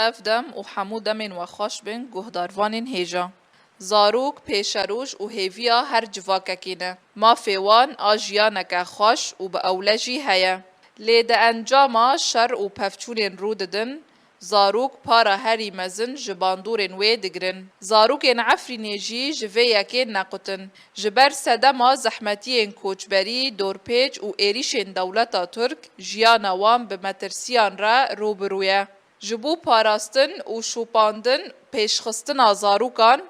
اف دم و حمو دمین و خوش بین گهداروانین هیجا. زاروک پیشروش و هیویا هر جواککینه. ما فیوان آجیانک خوش و به اولجی هیا. لید انجاما شر و پفچولین رو ددن، زاروک پارا هری مزن جباندورین وی دگرن. زاروکین عفرینی جی جوی یکی نقطن. جبر سدما زحمتین کوچبری دورپیج و ایریشین دولتا ترک جیانا وان به مترسیان را روبرویه. جبو پاراستن و شوپاندن پیشخستنا زاروکان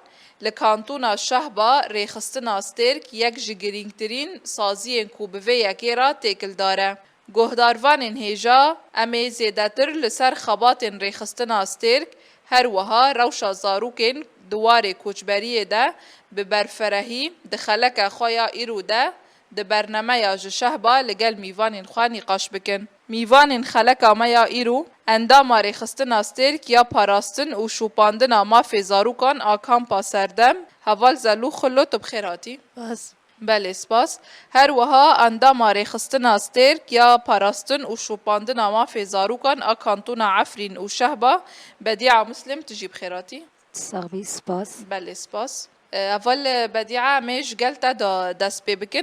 لکانتونا شهبا ریخستنا سترک یک جگرینگترین سازین کوبوی یکی را تکل داره. گهداروانین هیجا امی زیدتر لسر خباتین ریخستنا سترک هر وها روشا زاروکین دوار کوچبری ده به برفرهی دخلک خویا ایرو ده ده برنامه یا جشهبا لگل میوانین خوانی قاش بکن. میوانین خلکا میا ایرو انداما ریخستنا سترک یا پاراستن و شوپاندنا ما فی زاروکان آکامپا سردم حوال زلو خلو تبخیراتی. بس بله سپاس. هر وها انداما ریخستنا سترک یا پاراستن و شوپاندنا ما فی زاروکان آکانتونا عفرین و شهبا بدیع مسلم تجيب خیراتی. صاحبي سباس. بله سپاس. اول بدیعه میش گلتا دا دست پی بکن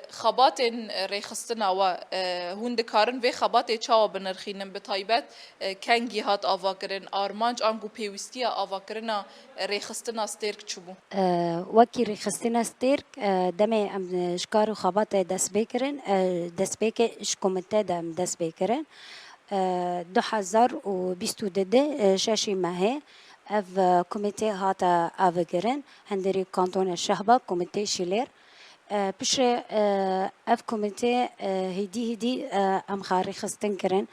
خبات ریخستنا و هوند کارن و خبات چاو بنرخینن به طایبت کنگی هات آوا کرن آرمانج آنگو پیوستی آوا کرن ریخستنا سترک چوبو وكي ريخستنا ستيرك دمي ام شكارو خبات دس بيكرن دس بيك شكومنتا دم دس بيكرن 2022 شاشي ماهي اف كوميتي هاتا افجرن هندري كانتون الشهبة كوميتي شيلير بشري اف كوميتي هدي ام خاري خستن كرن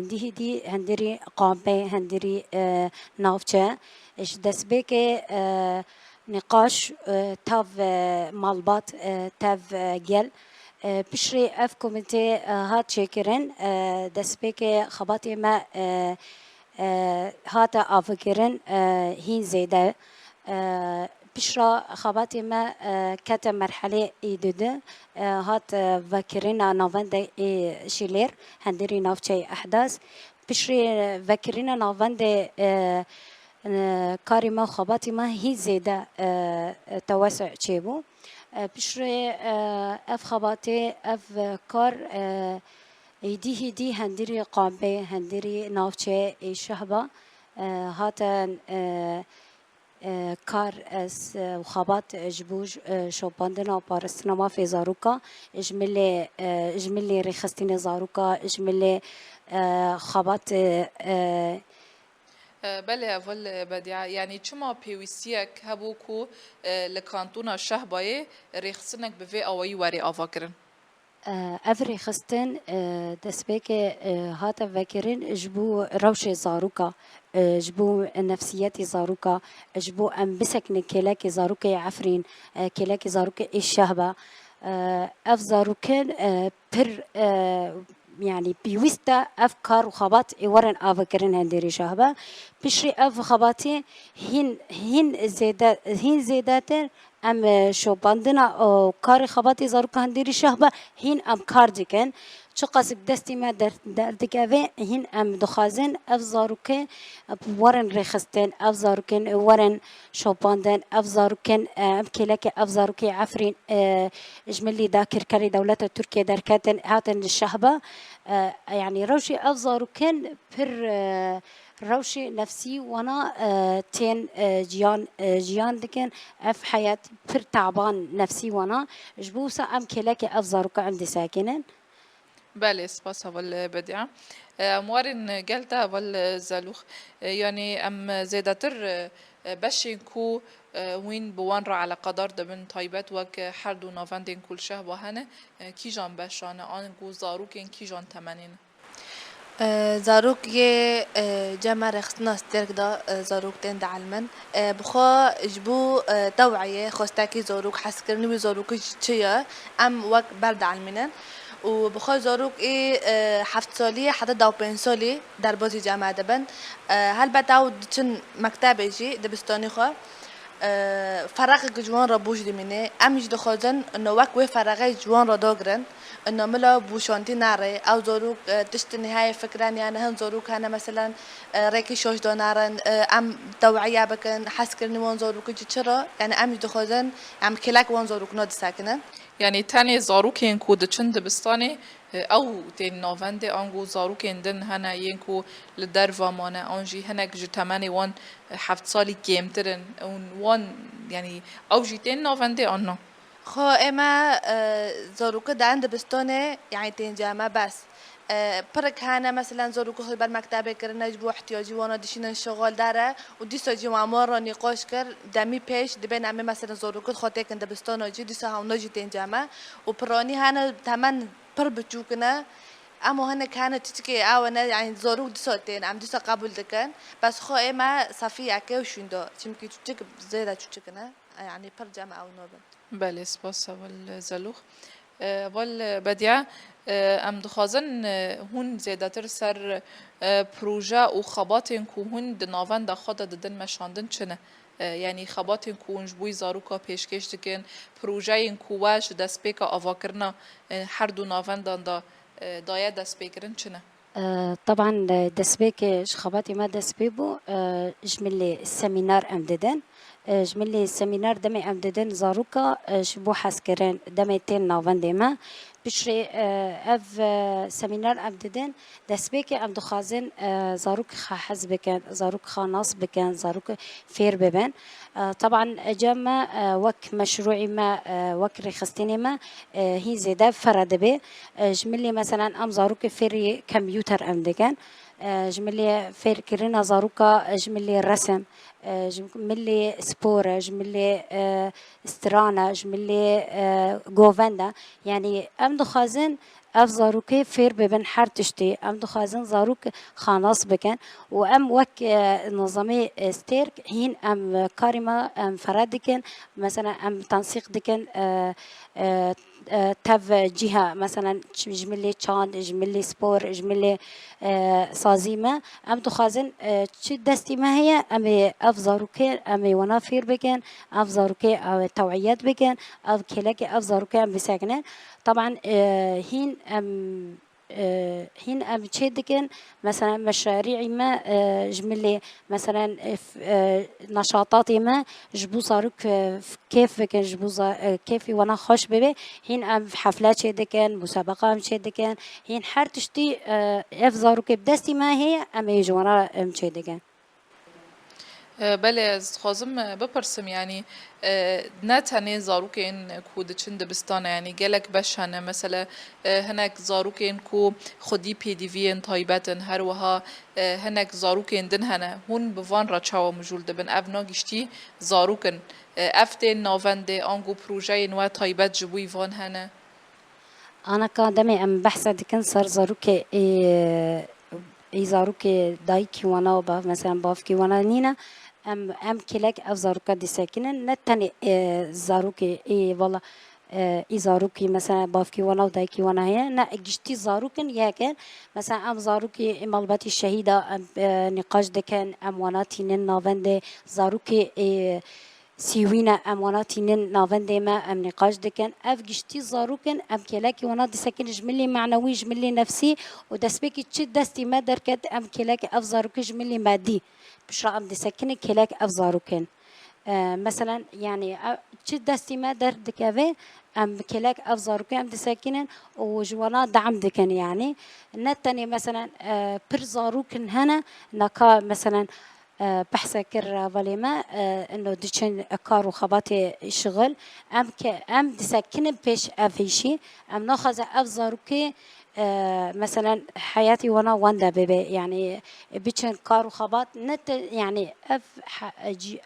دي هندري قامبي هندري نافچه اش دس بيك نقاش تاف مالبات تاف جل بشري اف كوميتي هات شكرن دس بيك خباتي ما هاتا افكرن هين زيدا بشرا خباتي ما كتا مرحلة إيدوده هات فكرنا نافند شيلير هندري نافشي أحداث بشري فكرنا نافند كاري ما خباتي ما هي زيدا توسع تشيبو بشري اف خباتي اف كار هدي هندري قامبي هندري نافشي شهبة هاتا كار اس وخبات جبوج شوباندنا وبارستنا ما في زاروكا اجملي ريخستيني زاروكا اجملي خبات بله اول بدیعه یعنی چما پیوستیک هبو کو لکانتونا شهبای ریخستنک به وی آوایی وری آوا کرن افري خستن دسبيك هاتا فاكرين جبو روشي زاروكا جبو نفسياتي زاروكا جبو ام بسكن كلاكي زاروكا عفرين كلاكي زاروكا الشهبة اف زاروكن بر يعني بيوستا افكار وخبات ورن افكرين هندري شهبة بشري اف خباتي هين زيداتر ام شو باندنا او كاري خباتي زاروكا هندري شهبة هين ام كارديكن شو قصد دستي ما دردك اوه هين ام دخازن اف زاروكا ورن ريخستن اف زاروكن ورن شو باندن اف زاروكن ام كيلاكي اف زاروكي عفرين اجملي ذاكر كاري دولة تركيا دركاتن هاتن الشهبة يعني روشي اف زاروكن بر روشي نفسي وانا تين جيان دكن اف حياة بر تعبان نفسي وانا جبوسا ام كلاكي اف زاروكا عندي ساكنن بله سپاس اول بدیعه موارن گلتا اول زلوخ يعني ام زيدتر بشين كو وين بوان را على قدر دبن طيبات وك حردو نافندين كل شه وهنه كي جان بشانه آن گو زاروكين كي جان تمنين زاروك يه جمع رخصنا سترك دا زاروك تين دعلمن بخوا جبو توعية خوستاكي زاروك حسكرني بزاروك چيا ام وك برد علمنن وبخوا زاروك ايه 7 سالي حتى 5 سالي در بازي جامعة دبن هل بتاو دچن مكتب اجي دبستاني خوا فرق جوان را بوش دمینه امیش دخوازن انه وقت وی فرقه جوان را داگرن انه ملا بوشانتی ناره او زاروک تشت نهاية فكران يعني هم زاروك هنا مثلا ريكي شوش دونارن ام توعية بكن حس كرني وان زاروك جتشرا يعني امیش دخوازن ام كلاك وان زاروك ناد ساكنه يعني تاني زاروكين كو دچن دبستاني او تين نوفنده انگو زاروكين دن هنا ينكو لدرفا مانا انجي هناك جتماني وان 7 سالي كيمترن وان يعني او جيتين نوفنده انو خو اما زاروك دا عند بستانه يعني تنجامه بس پرک هنه مثلا زاروک خود بر مکتبه کرد بو احتیاجی وانا دشینن شغال داره و دیسا جی معمار را نقاش کرد دمی پیش دبین همه مثلا زاروک خاطر کنده بستان آجی دیسا هم ناجی تنجامه و پرانی هنه تمن پر بچوکنه اما هنه كانت تتكي اونا يعني زاروك دساتين عم دسا قبول دكان بس خو اما صفي عكاو شوندا چمكي تشك زيادة تشكنا يعني پر جمع او نوبن بله سپاس اول زلوخ اول بدیع ام دخوازن هون زیادتر سر پروژه و خباتین که هون دناون دا خود ددن مشاندن چنه يعني خباتين كون جبوي زاروكا پیشکش دکن پروژه که واش دست پیکا آوا کرنا هر دو ناون دا دایا دست پیکرن چنه طبعا دسبيك شخباتي ما دسبيبو جملي السمينار ام ددن جملي السمينار دمي ام ددن زاروكا شبو حسكرين دمي تين ناوان ديما بشري اف سمينار ام ددن دسبيك ام دخازن زاروك خا حزبكن زاروك خا ناس بكن زاروك فير ببن طبعا جاما وك مشروعي ما وك رخصتيني ما هي زيادة فرد به جملي مثلا ام زاروك فيري كمبيوتر ام دكن جملي فير كرينا زاروكا جملي رسم جملي سبورة جملي استرانة جملي جوفندا يعني ام دخازن اف زاروكي فير ببن حر تشتي ام دخازن زاروك خاناص بكن وام وك نظامي ستيرك هين ام كارما ام فراد دكن مثلا ام تنسيق دكن تف جهة مثلا جملي چاند جملي سبور جملي سازيمة ام دخازن چه دستي ما هي ام اف زاروكي ام ونافير بكن اف زاروكي توعيات بكن اف كلاكي اف زاروكي ام بساكنن طبعا هين ام تشدكن مثلا مشاريع ما جملي مثلا نشاطاتي ما جبو صاروك كيف كان جبو كيف وانا خوش ببي هين ام في حفلات تشدكن مسابقة ام تشدكن هين حر تشتي اف زاروك بدستي ما هي ام يجوانا ام تشدكن بله خازم بپرسم يعني نه تنه زاروکین کو دچن دبستانه يعني گلک بشانه مثلا هناك زاروکین کو خودی پی دی وی تایبتن هر وها هناك زاروکین دن هنه هون بوان را چاو مجول دبن ابنا گشتی زاروکن افتین ناونده آنگو پروژه نوا تایبت جبوی وان هنه انا كان دمي ام بحث دكن صار زاروك اي زاروك دايكي وانا مثلا بافكي وانا نينا ام كلاك اف زاروكا دي ساكنن نتاني زاروكي اي والله اي زاروكي مثلا بافكي وانا ودايكي وانا هي نا اجشتي زاروكن ياكن مثلا ام زاروكي مالباتي الشهيدة ام نقاش دكن ام واناتي نافند زاروكي سيوينا ام واناتي نافند ما ام نقاش دكن اف جشتي زاروكن ام كلاكي وانا دي ساكن جملي معنوي جملي نفسي ودسبكي تشد دستي ما دركت ام كلاكي اف زاروكي جملي مادي بشرا ام دي ساكن كلاك اف زاروكن مثلا يعني تشد دستي ما در دكافي ام كلاك اف زاروكي ام دي ساكنن وجوانا دعم دكن يعني نتني مثلا بر زاروكن هنا نكا مثلا بحث كر فاليما انه ديشن كار وخباتي شغل ام دي ساكن بيش افيشي ام ناخذ اف زاروكي مثلا حياتي وانا واندا بيبي يعني بيتشن كارو خبات نت يعني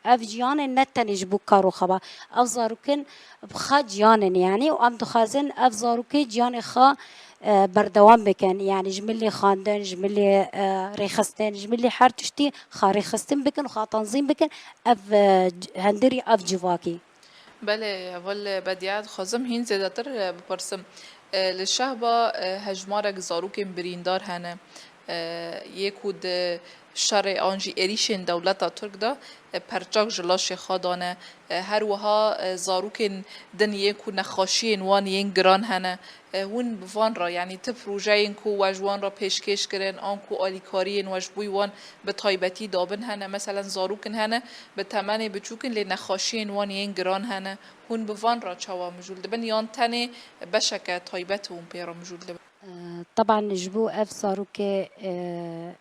اف جيان نت نجبو كارو خبا اف زاروكن بخا جيان يعني وام دخازن اف زاروكي جيان خا بردوام بكن يعني جملي خاندن جملي ريخستن جملي حرتشتي خا ريخستن بكن وخا تنظيم بكن اف هندري اف جواكي بله اول بدیعت خازم هین زیادتر بپرسم للشهبة هجمارك زاروكين بريندار هنا يكود شر آنجی ایریشن دولتا ترک دا پرچاک جلاش خادانه هر وها زاروکن دنیه کو نخاشین وان ین گران هنه هون وان را یعنی ته پروژه کو وجوان را پیشکش کرن آن کو آلیکاری وجبوی وان به تایبتی دابن هنه مثلا زاروکن هنه به تمن بچوکن لی نخاشین وان ین گران هنه هون به وان را چوا مجول دبن یان تنه بشکه تایبت اون پیرا مجول دبن طبعا جبو اف زاروكي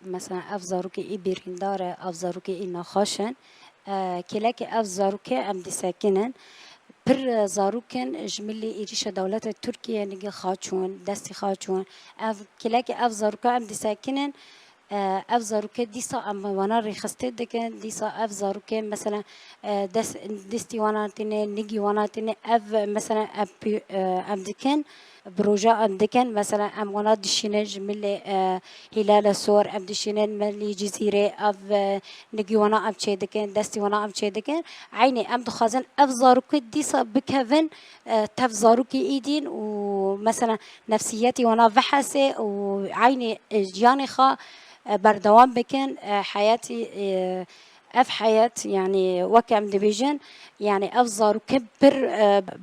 مثلا اف زاروكي اي بيرينداره اف زاروكي اي نخاشن كلاكي اف زاروكي ام دي ساكنن پر زاروكن جملي إيريشة دولة تركيا نجي خاچون دستي خاچون اف كلاكي اف زاروكا ام دي ساكنن اف زاروكه ديسا ام وانا ريخسته دكن ديسا اف زاروكه مثلا دستي وانا تنه نجي وانا تنه اف مثلا ام دكن بروجا ام دكن مثلا ام وانا دشينه جمله هلال سور ام دشينه ملي جزيره اف نجي وانا ام تشي دكن دستي وانا ام تشي دكن عيني ام دخازن اف زاروكه ديسا بكفن تف زاروكي ايدين ومثلا نفسيتي وانا بحسه وعيني جياني خا بردوام بكن حياتي اف حياة يعني وكم ديفيجن يعني افزار وكبر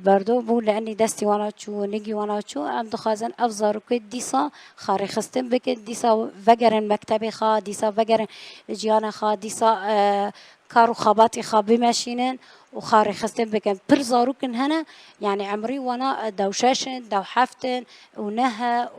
بردو بقول لاني دستي وانا شو نجي وانا شو ام دخازن افزار وكد ديسا خاري خستن بكد ديسا فجرن مكتبي خا ديسا فجرن جيانا خا ديسا كارو خباتي خا بماشينن وخاري خستن بكن بر زاروكن هنا يعني عمري وانا دوشاشن دو حفتن ونها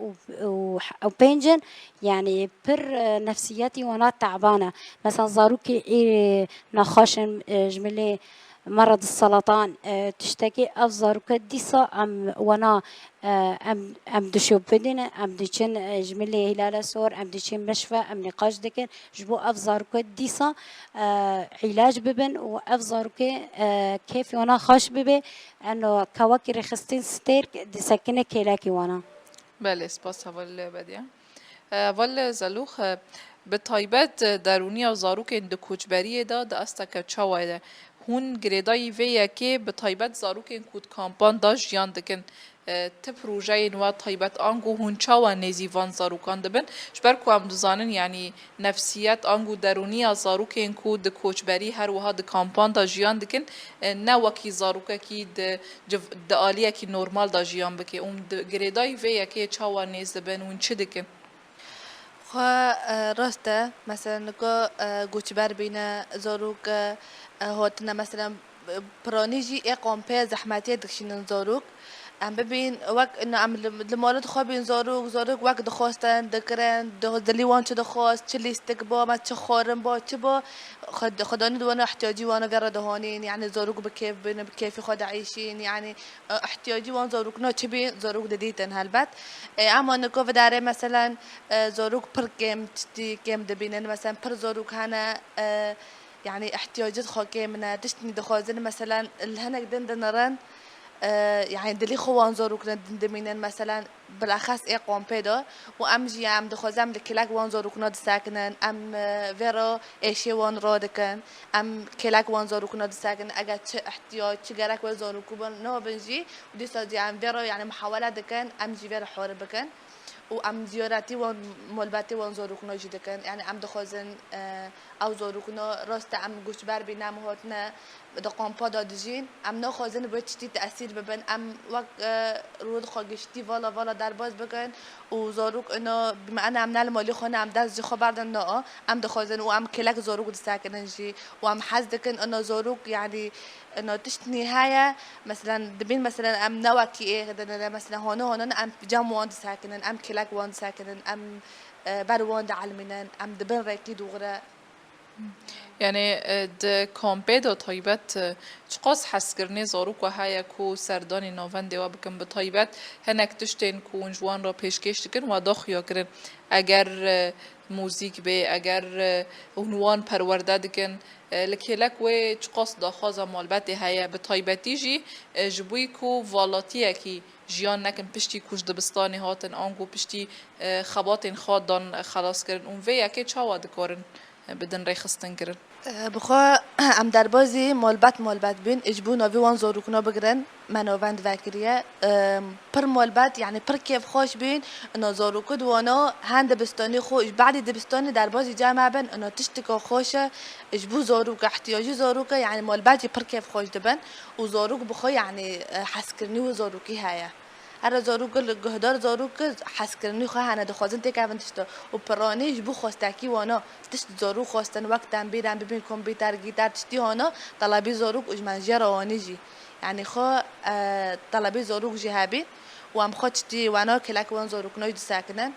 وبينجن يعني بر نفسيتي وانا تعبانه مثلا زاروكي نخاشن جملي مرض السرطان تشتكي أفزار كديسة أم وانا أم دشو بدنا أم دشين جملي هلال سور أم دشين مشفى أم نقاش دكن جبو أفزار كديسة علاج ببن وأفزار كيف وانا خاش ببي أنه كواكي رخصتين ستير سكنة كيلاكي وانا بله سپاس اول بدیم اول زلوخ به تایبت درونی و زاروک اند کوچبری دا است که چاوای ده هون گریدای وی که به تایبت زاروک این کود کامپان دا جیان دکن ته پروژه نوا تایبت آنگو هون چاوا نزیوان زاروکان دبن جبر کو هم دزانن یعنی نفسیت آنگو درونی از زاروک این کود کوچبری هر وها د کامپان دا جیان دکن نه وکی زاروک کی د آلیه کی نورمال دا جیان بکی اون گریدای وی که چاوا نز دبن اون چه دکن راسته مثلا نکو گوچبر بینه زاروک هاتنا مثلا پرانیجی اقام په زحمتي دکشین زاروک ام ببین وقت انه ام لمالد خوابین زاروک وقت دخواستن دکرن دلیوان چه دخواست چه لیستک با ما چه خارم با چه با خدانی دوانه احتیاجی وانا غير دهانين يعني زاروك بكيف بين بكيف خد عايشين يعني احتياجي وان زاروك نا چه بين زاروك دديتن هالبت اما نكو داره مثلا زاروك پر كم تشتي كم دبينن مثلا پر زاروك هنا يعني احتياجات خاكي من تشتني دخوازن مثلا الهنك دندنرن يعني دلي خوان زاروك دندمينن مثلا بالاخص اقوام پیدا و ام جی ام دخوازم لکلک وان زاروک ناد ساکنن ام ورا ایشی وان را دکن ام کلک وان زاروک ناد ساکنن اگر چه احتیاج چه گرک و زاروکو بن نو بنجی و دیسا جی ام ورا يعني محاولة دکن ام جی ورا حوار بکن و ام زیارتی و ملبتی وان زاروک ناجی دکن يعني ام دخوازن او زاروک نا راست ام گوش بر بینم هاتنه دقام پا دادجین ام نخوازن باید چتی تأثیر ببن ام وقت رود خواگشتی والا در باز بکن و زاروک اینا بمعنی ام نل مالی خانه ام دست جی خبردن نا ام دخوازن و ام کلک زاروک دستاکنن جی و ام حز دکن انا زاروک يعني انه تشت نهاية مثلا دبين مثلا ام نواكي ايه مثلا هون ام جام وان ساكنن ام كلاك وان ساكنن ام بروان علمنن ام دبن ركي دوغرا یعنی د کامپه دا تایبت چقاس حس کرنه زاروک و های کو سردانی ناوند و بکن به تایبت هنک تشتین کو انجوان را پیشکش دکن و دا خیا کرن اگر موزیک به اگر عنوان پرورده دکن لکلک و چقاس دا خوازا مالبت های به تایبتی جی جبوی کو والاتی کی جیان نکن پشتی کوش دبستانی هاتن آنگو پشتی خباتین خواد دان خلاص کرن اون وی اکی چاوا دکارن بدن رای خستن کرن بخوا ام دربازی مالبات بین اجبو ناوی وان زاروکنا بگرن مناوند وکریه پر مالبات یعنی پر کیف خوش بین انا زاروکو دوانا هند دبستانی خوش بعد دبستانی دربازی جمع بین انا تشتکا خوشه اجبو زاروک احتیاجی زاروکه يعني مالباتی پر کیف خوش دبن و زاروک بخوا يعني حس کرنی و زاروکی هیا هر زاروک گهدار زاروک حس کرنی خواه هنه دخوازن تک اون تشتا و پرانیش بو خواستکی وانا تشت زاروک خواستن وقتم بیرم ببین کامپیوتر گیتار تشتی هانا طلبی زاروک اجمنجی روانی جی يعني خو طلبي زاروك جهابي وام خدتي وانا كلاك وان زاروك نويد ساكنن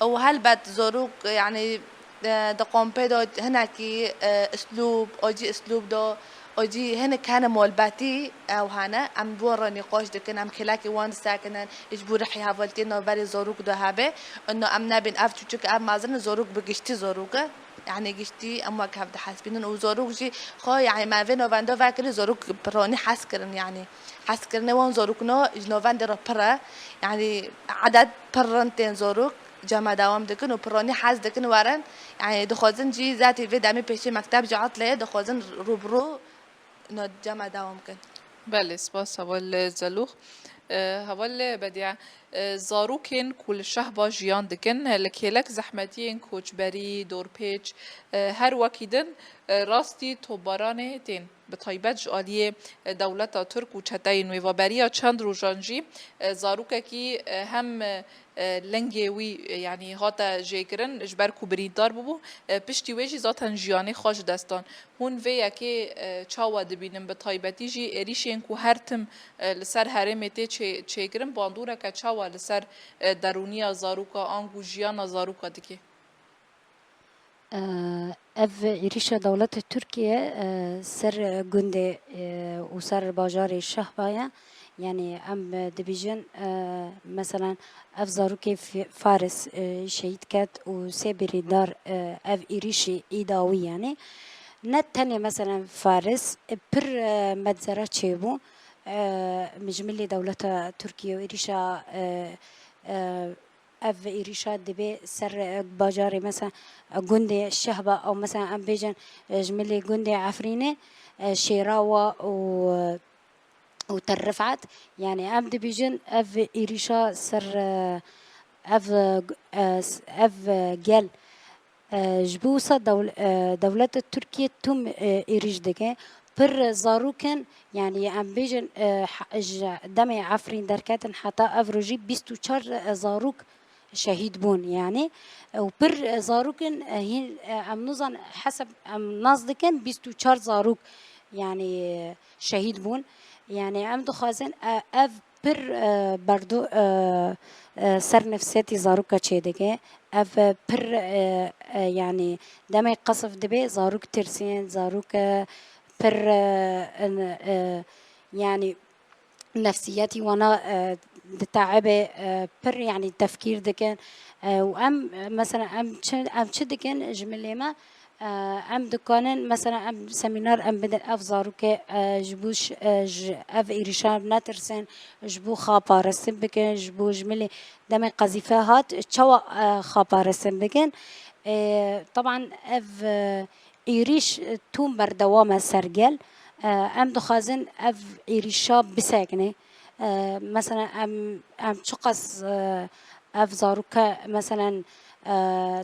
وهل بعد زاروك يعني دا قومبي دا هناكي اسلوب اجي اسلوب دا اجي هنا كان مولباتي او هنا ام بورا نقاش دكن ام كلاكي وان ساكنن اجبور رحي هافلتينا بري زاروك دا هابه انه ام نبين افتوچك ام مازن زاروك بگشتي زاروكه يعني گشتي اما که هفته حسبینن و زاروک جی خواه يعني ما في نوفندا فاكر زاروك براني حس كرن يعني حس كرن وان زاروكنا نوفندا را برا يعني عدد برانتين زاروك جمع دوام دكن و براني حس دكن ورن يعني دخوازن جي ذاتي في دامي پیشي مكتب جعط ليه دخوازن روبرو نو جمع دوام كن بله سپاس هوال زلوخ هوال بدیع زاروکین کل شهبا جیان دکن لکیلک زحمتین کوچبری دور پیچ هر وکیدن راستی توبارانه تین به طایبت جالیه دولت ترک و چتاین و بریا چند روزانجی زاروکه کی هم لنگوی یعنی هاتا جیگرن اجبر کوبریدار ببو پشتی ویجی ذاتن جیانه خوش دستان هون وی یکی چاوا دبینن به طایبتی جی ایریشین کو هر تم لسر هرمتی چیگرن باندوره که چاوا لسر درونی زاروکا آنگو جیان زاروکا دکی اف ایریشا دولت ترکیه سر گنده و سر باجار شهبایا يعني ام دبيجن مثلا اف زاروكي فارس شهيد كات و سيبري دار اف ايريشي ايداوي يعني نتني مثلا فارس بر مدزرة تشيبو مجملي دولة تركيا وإيريشا اف ايريشا دبي سر باجاري مثلا جندي الشهبة او مثلا ام بيجن جملي جندي عفريني شيراوة وترفعت يعني ام دبيجن اف ايريشا سر اف جل جبوسة دولة تركيا تم ايريش دكه بر زاروكن يعني ام بيجن دمي عفرين دركاتن حتى افروجي 24 زاروك شهيد بون يعني وبر زاروكن هي ام نظن حسب ام نازدكن 24 زاروك يعني شهيد بون يعني ام دخازن اف بر بردو سر نفسيتي زاروكا تشيدكه اف بر يعني دمي قصف دبي زاروك ترسين زاروك بر يعني نفسياتي وانا دتعبه بر يعني التفكير دكان وام مثلا ام شدكن جملي ما ام دكانن مثلا ام سمينار ام بدن اف زاروكه جبوش اف ايريشان ناترسن جبو خابارسن بكن جبو جملي دم قذيفات تشوا خابارسن بكن طبعا اف ايريش توم بردوامه سرجل ام دخازن اف ايريشا بساكنه مثلا ام تشقص اف زاروكه مثلا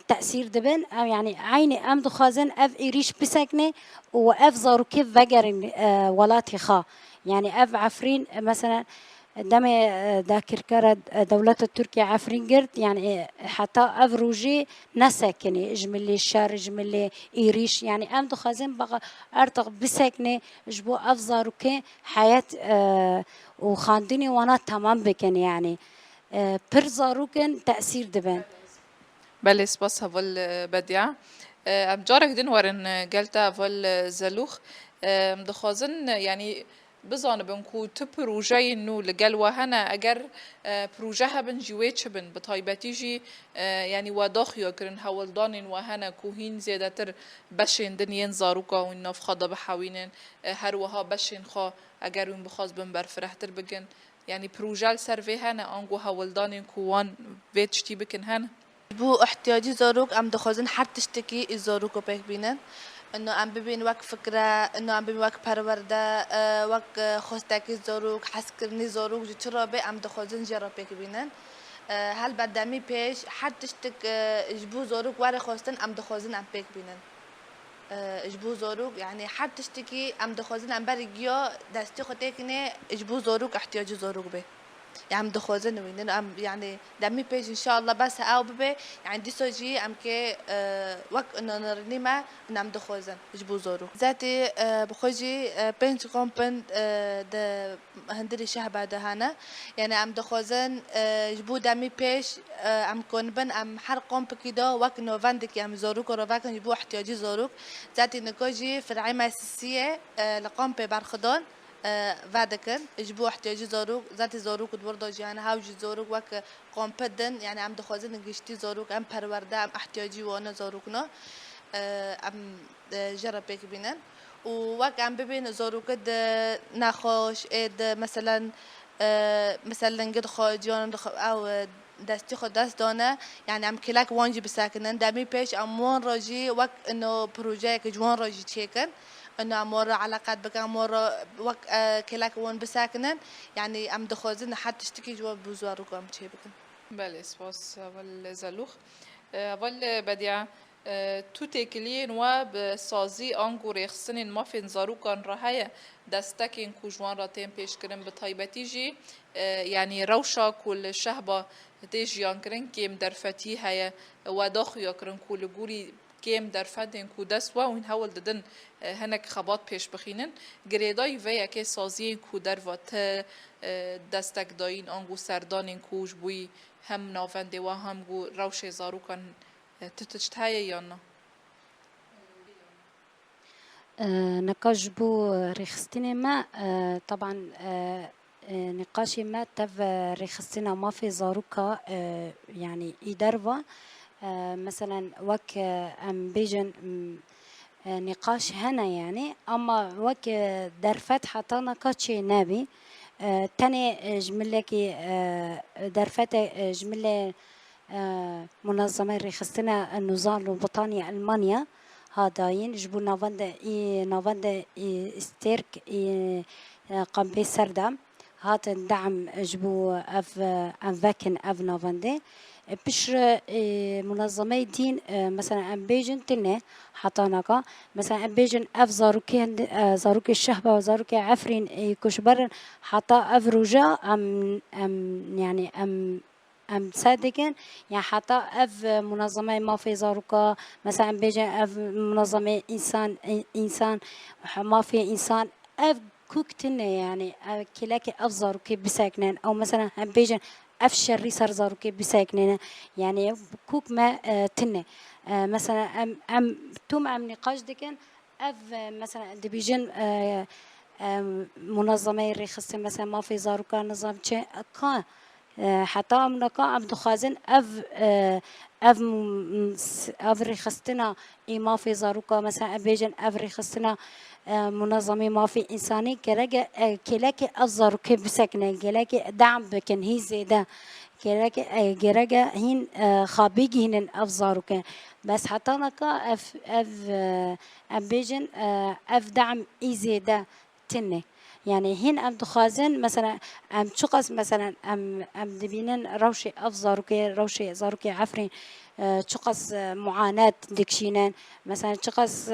تأثير دبن يعني عيني ام دخازن اف ايريش بساكنه واف زاروكه فجر ولاتي خا يعني اف عفرين مثلا دم ذاكر كرد دولة تركيا عفرين قرد يعني حتى افروجي نساكني اجملي الشار اجملي ايريش يعني ام دخازن بقى ارتق بساكنه جبو اف زاروكه حياة وخاندني وانا تمام بكن يعني بر زاروكن تأثير دبن بله سپاس هول بدیع ام جارك دين ورن قلتا هول زلوخ دخوازن يعني بزان بنكو تبروجي انو لقل وهنا اگر بروجها بن جويتش بن بطايبتي جي يعني وداخ يكرن هولدان وهنا كوهين زيادتر بشين دنيين زاروكا وين خدا بحاوينن هر وها بشين خا اگر وين بخواز بن برفرحتر بگن يعني بروجال سر هنا انگو هولدان كوان ويتشتي بكن هنا بو احتياجي زاروك ام دخوازن حر تشتكي الزاروكو بيك بينن انه عم ببين وك فكرة، انه عم ببين وك پرورده، وك خوستاکی زاروک حسکرنی زاروک جو چرا به عم دخوازن جرا پیک بینن. هل بدمی پیش حد تشتك جبو زاروک واره خواستن عم دخوازن عم پیک بینن. جبو زاروک يعني حد تشتكي عم دخوازن عم بريجيا دستي خطيكني جبو زاروك احتياج زاروك به. يعني دخوازن وين عم يعني دمي بيج ان شاء الله بس او ببي يعني دي سوجي عم كي وقت انه نرنيما نعم دخوازن جبو زورو ذاتي بخوجي بنت كومبن د هندري شهبة دهانا يعني عم دخوازن جبو دمي بيج عم كونبن عم حرقهم بكيدا وقت انه فاندك عم زوروك ورفاكن جبو احتياجي زوروك ذاتي نكوجي في العيمة السياسية لقوم ببرخدان فادكن اجبو احتياجي زاروك ذاتي زاروك برضه جانا هاوجي زاروك وك قومبدن يعني عم دخوازن نجشتي زاروك ام پرورده ام احتياجي وانا زاروكنا ام جرب بيك بينن ووك عم ببين زاروك د نخوش اد مثلا مثلا قد خاجيان او دستي خود دست دانه يعني عم كلاك وانجي بساكنن دامي بيش ام وان راجي وك انه بروجي جوان راجي تشيكن انه مرة علاقات بكا مرة وك كلاك وان بساكنن يعني عم دخوزن حد تشتكي جوا بوزارو عم تشي بكن. بله سپاس اول زلوخ. اول بدیع تو تکلین و به سازی آنگو ریخسنین مافین زاروکان را هیا دستکین کو جوان را تیم پیش کرن به طایبتی جی يعني روشا كل شهبة تيجيان كرن كيم درفتي هيا وداخويا كرن كل جوري كيم درفتن كو دسوا وين هول ددن هنك خبات پیش بخینن گریدای ویا که سازی کو دروات دستک داین آنگو سردان کوش بوی هم نافنده و هم گو روش زاروکان تتجت هيا یا نه نقاش بو ريخستين ما طبعا نقاشي ما تف ريخستنا ما في زاروكا يعني يدروا مثلا وك ام بيجن نقاش هنا يعني اما وك درفت حتى نقاشي نابي تاني جملكي درفت جملة منظمة ريخستنا النظام الوطني ألمانيا هاداين جبو نافند استيرك قام سردام هات دعم جبو اف انفاكن اف نافندي بشر منظمة دين مثلا امبيجن تنه حطاناكا مثلا امبيجن اف زاروكي الشهبة وزاروكي عفرين كشبرن حطا اف رجا ام يعني ام صادقين يعني حتى اف منظمه ما في زاروكا مثلا بيجي اف منظمه انسان ما في انسان اف كوكتنا يعني كلاكي اف زاروكي بساكنين او مثلا هم بيجي اف شري صار زاروكي بساكنين يعني كوك ما تنه مثلا ام توم ام نقاش دكن اف مثلا دبيجن منظمه ريخص مثلا ما في زاروكا نظام شيء كان حتى امناكا عم دخازن اف ريخستنا ما في زاروكا مثلا بيجن اف ريخستنا منظمه ما في انساني كلاكي افزاروكي بسكنه كلاكي دعم بكن هي زيدا كلاكي جرجا هين خابيجي هن افزاروكي بس حتى نكا اف بيجن اف دعم اي زيدا تنه يعني هين ام دخازن مثلا ام شقص مثلا ام دبينن روشي افزاروكي روشي زاروكي عفرين شقص معاناة دكشينن مثلا شقص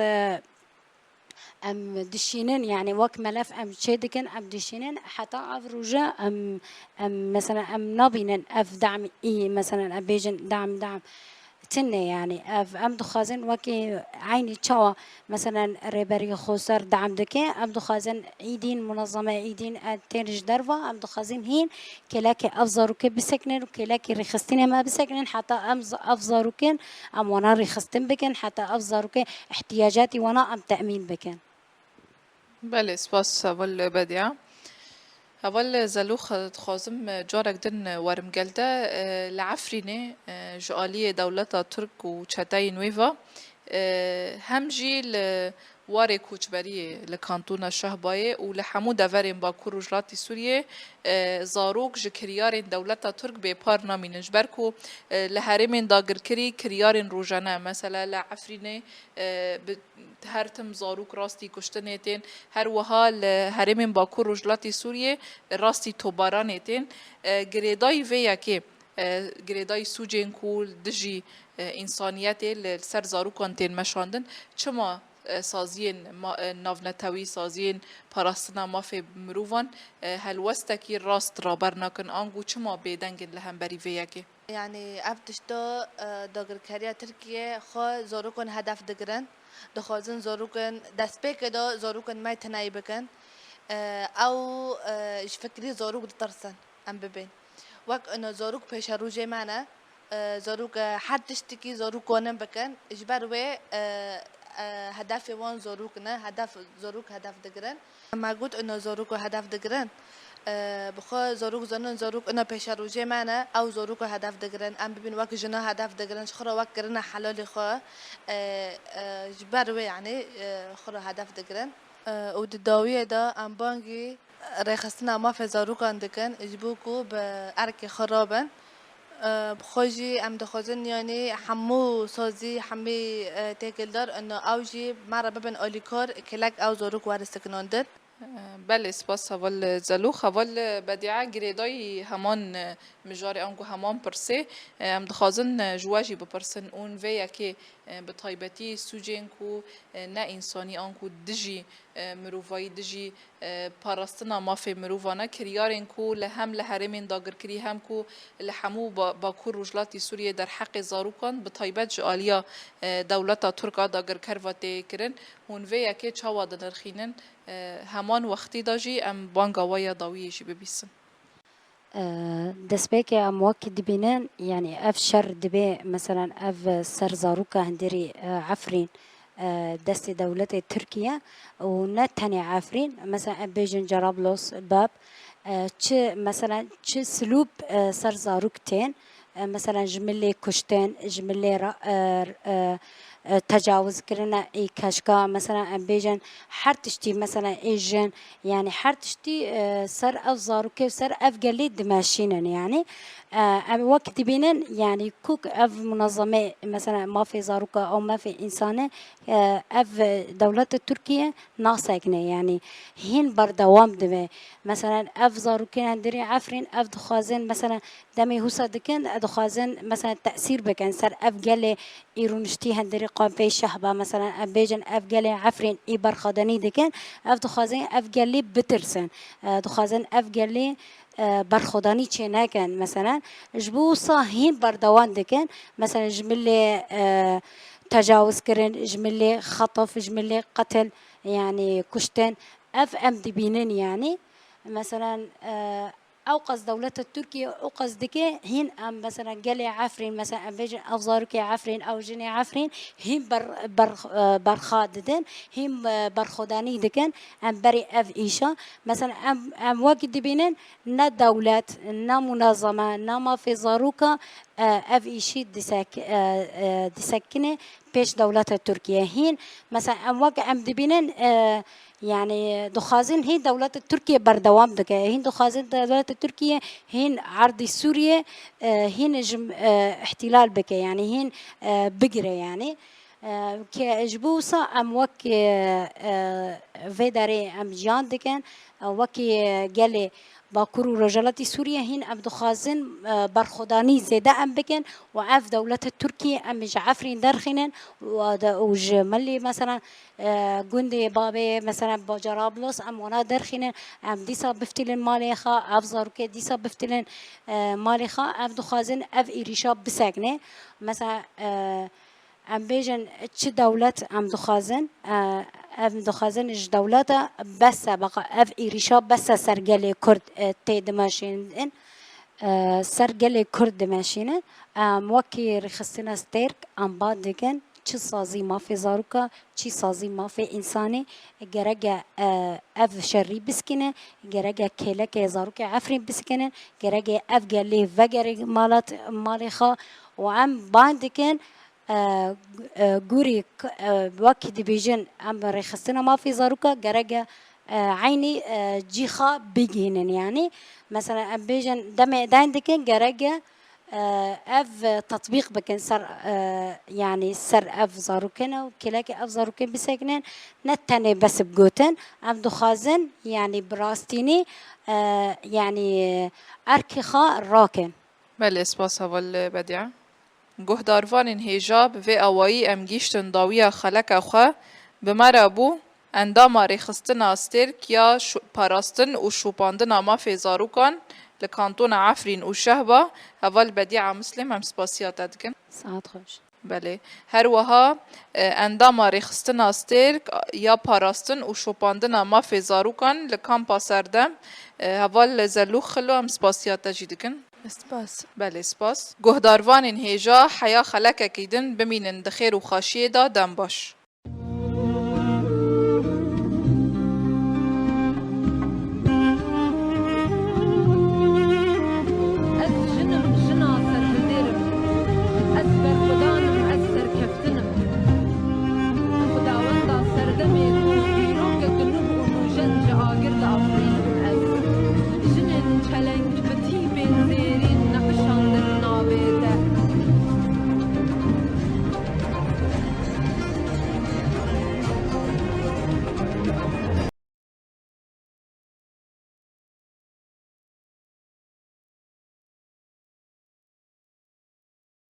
ام دشينن يعني وك ملف ام شيدكن ام دشينن حتى افروجا ام مثلا ام نابينن اف دعم اي مثلا ابيجن دعم تنه يعني ام دخازن وكي عيني تشوا مثلا ريبري خوسر دعم دكي ام دخازن ايدين منظمه ايدين تنج درفا ام دخازن هين كلاكي افزاروك بسكنن وكلاكي رخصتين ما بسكنن حتى ام افزاروكن ام وانا رخصتين بكن حتى افزاروك احتياجاتي وانا ام تامين بكن بله سپاس اول بدیع اول زلوخ خازم جارك دن ورم جلده لعفرينه جالية دولتا ترك و چتاين ويفا هم جی واره کوچبری لکانتونا شهبایه و لحمو دورین باکور و جلاتی سوریه زاروک جکریارین دولتا ترک به پار نامینش برکو لحرمین داگر کری کریارین روزانه مثلا لعفرینه هر تم زاروک راستی کشتنیتین هر وها لحرمین باکور و جلاتی سوریه راستی توبارانیتین گریدای ویا که گریدای سوجین کول دجی انسانیت سر زاروکان تین مشاندن چما سازین نافنتاوی سازین پاراستنا مافی مروفان هلوستکی راست رابر نکن آنگو چما بیدنگن لهم بری ویاکی يعني افتشتا داگر کریا ترکیه خو زاروکن هدف دگرن دخوازن زاروکن دست دا زاروکن ما تنایی بکن او ايش فكري زاروك دترسن ام ببين وك انه زاروك پیش روجه معنا زاروك حد تشتكي زاروك ونم بكن اجبر و هدف وان زاروكنا هدف زاروك هدف دگرن ما قلت انه زاروك هدف دگرن بخوا زاروك زنن زاروك انا پیش روجه معنا او زاروك هدف دگرن ام ببين وك جنا هدف دگرن شخرا وك کرنا حلال خو اجبر و يعني خرا هدف دگرن ودداوية دا ام بانجي ريخستنا ما في زاروكان دكن اجبوكو بأركي خرابن بخوجي ام دخوزن يعني حمو سازي حمي تاكل دار انه اوجي مرة ببن اوليكار كلاك او زاروك وارستكنان دد بله سپاس اول زلوخ اول بدیعه گریدای همان مجاری آنگو همان پرسه ام دخوازن جواجی بپرسن اون ویا که به طایبتی سوجین کو نه انسانی آنکو دجی مروفایی دجی پاراستنا مافی مروفانه کریارین کو لهم لحرمین داگر کری هم کو لحمو باکور رجلاتی سوریه در حق زاروکان به طایبت جالیا دولتا ترکا داگر کرواته کرن هون ویا که چاوا دنرخینن همان وقتی داجی ام بانگاویا داویشی ببیسن دەستپێکی ئەم وەکی دبینن یعنی ئەف شەر دەبێ مەسەلەن ئەف سەر زاروکە هەندێری عەفرین دەستی دەولەتی تورکیە و نە تەنێ عەفرین مەسەلەن ئەم بێژن جەرابلۆس باب چ مەسەلەن چ سلوب سەر زاروک تێن مەسەلەن ژملێ کوشتن ژملێ تجاوز كرنا اي كاشكا مثلا ام بيجن هر تشتي مثلا اي جن يعني هر تشتي سر اف زاروكي سر اف قليد دماشينن يعني وقت بينن يعني كوك اف منظمه مثلا ما في زاروكا او ما في انسانه اف دولة تركيا ناقصه يعني هين بردوام دمه مثلا اف زاروكي هندري عفرين اف دخازن مثلا دمي هوسا دكن دخازن مثلا تاثير بكن سر اف قلي ايرونشتي هندري قام في شهبة مثلا بيجن أفجلي عفرين إبر خدني دكان دخازن أفجلي بترسن دخازن أفجلي برخداني چه كان مثلا جبو صاهين بردوان دكان مثلا جملة تجاوز كرن جملة خطف جملة قتل يعني كشتن أف أم دبينن يعني مثلا أوقز دولة تركيا أوقز دكي هين أم مثلا جلي عفرين مثلا بيجن أفزاركي عفرين أو جني عفرين هين برخاددن هين برخداني دكن أم بري أف إيشا مثلا أم وقت دبينن نا دولة نا منظمة نا ما في زاروكا أف إيشي دسكنة بيش دولة تركيا هين مثلا أم وقت أم دبينن يعني دخازن هي دولة تركيا بردوام دكا هين دخازن دولة تركيا هين عرض سوريا هين احتلال بكا يعني هين بقرة يعني كجبوسا أم وكي في داري أم جان دكان وكي جالي باكورو رجالات سوريا هين أم دخازن برخداني زيادة أم بكن وعف دولة تركيا أم جعفرين درخنن وجملي مثلا جندي بابي مثلا بجرابلس أم ونا درخنن أم ديسا بفتلن ماليخا أفزارو كي ديسا بفتلن ماليخا أم دخازن أف إيريشا بساقنه مثلا أم بيجن تش دولة أم دخازن أم دخازن إج دولة بس بقى أف إيريشا بس سرجلي كرد تيد ماشين سرجلي كرد ماشين وكي رخصنا ستيرك أم بعد دكان چه سازی ما في زاروكا چه سازی ما في إنساني جرجع أف شري بسكنه جرجع كلك زاروكا عفرين بسكنه جرجع أف جلي فجر مالات مالخا وعم بعد دكان جوري وكي دبيجن أم رخصتنا ما في زاروكا جرجة عيني جيخة بيجينن يعني مثلا أم بيجن دم داندكن جرجة اف تطبيق بكن سر يعني سر اف زاروكنا وكلاكي اف زاروكن بسكنن نتني بس بجوتن ام دخازن يعني براستيني يعني اركخا راكن. بله سپاس هول بدیع. گهداروان هیجا به اوایی ام گیشتن داویا خلق خو بمره بو انداما رخصتنا استرک یا پاراستن و شوپاندنا ما في زاروکان لکانتون عفرین و شهبا هول بدیع مسلم هم سپاسیات ادکن. ساعت خوش. بله هر وها انداما رخصتنا استرک یا پاراستن و شوپاندنا ما في زاروکان لکان پاسردم هول زلوخ خلو هم سپاسیات جیدکن. سپاس. بله سپاس. گهداروان هیجا حیا خلق کیدن بمینن دخیر و خاشیه دا دم باش.